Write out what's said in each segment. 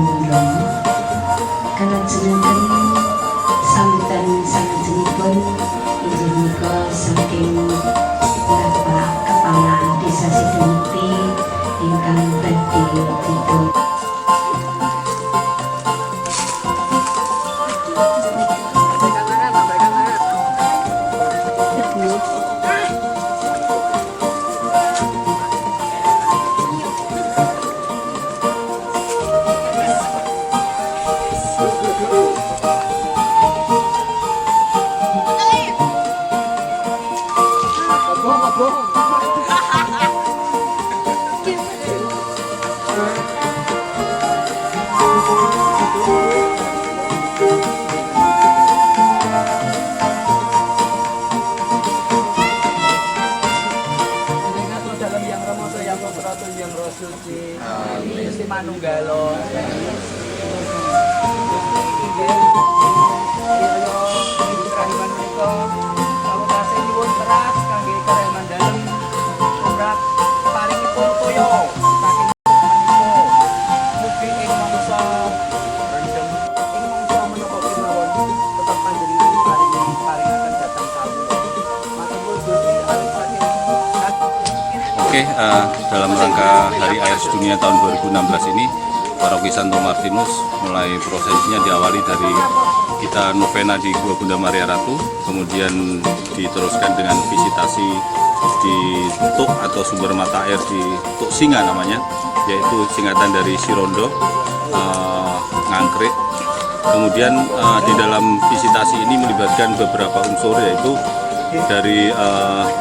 Romo kalajengipun sambutan salajengipun inggih menika saking Bapak Kepala Desa Sidumukti ingkang badhe dipun yang roh suci, Gusti Manunggalon. Kerahiman menika kawula tasih nyuwun keras kangge kerahiman dalem tumrap paringipun toya saking menika mugi ing mangsa rendeng ing mangsa menapa kemawon tetep panjenengan paringaken dhateng kawula. Matur nuwun Gusti alih-alih. Oke, dalam rangka Hari Air Sedunia tahun 2016 ini, Paroki Santo Martinus mulai prosesinya diawali dari kita novena di Gua Bunda Maria Ratu, kemudian diteruskan dengan visitasi di Tuk atau sumber mata air di Tuk Singa namanya, yaitu singkatan dari Sirondo, Ngangkrik. Kemudian di dalam visitasi ini melibatkan beberapa unsur, yaitu dari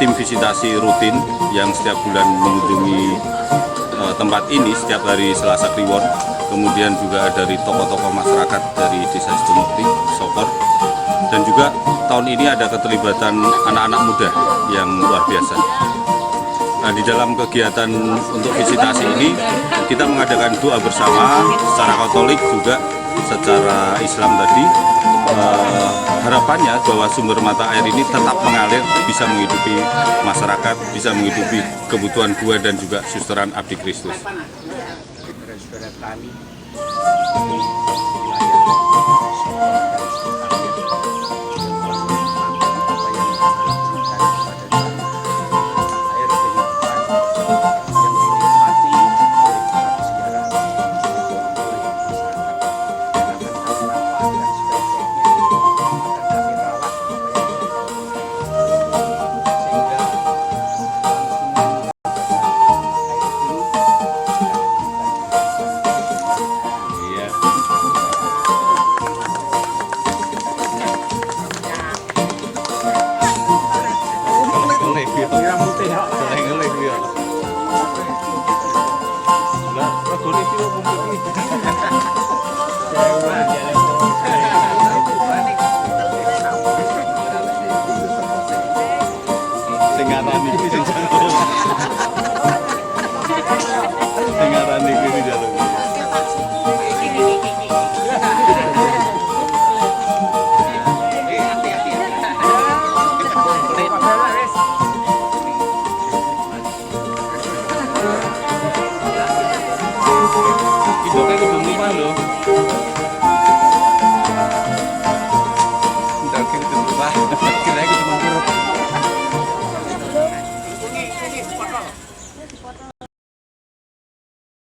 tim visitasi rutin yang setiap bulan mengunjungi tempat ini setiap hari Selasa Kliwon, kemudian juga dari tokoh-tokoh masyarakat dari Desa Sidumukti, Sokor, dan juga tahun ini ada keterlibatan anak-anak muda yang luar biasa. Nah, di dalam kegiatan untuk visitasi ini kita mengadakan doa bersama secara Katolik juga secara Islam tadi. Harapannya bahwa sumber mata air ini tetap mengalir, bisa menghidupi masyarakat, bisa menghidupi kebutuhan gua dan juga susteran Abdi Kristus. Saudara-saudara kami Itu kan loh.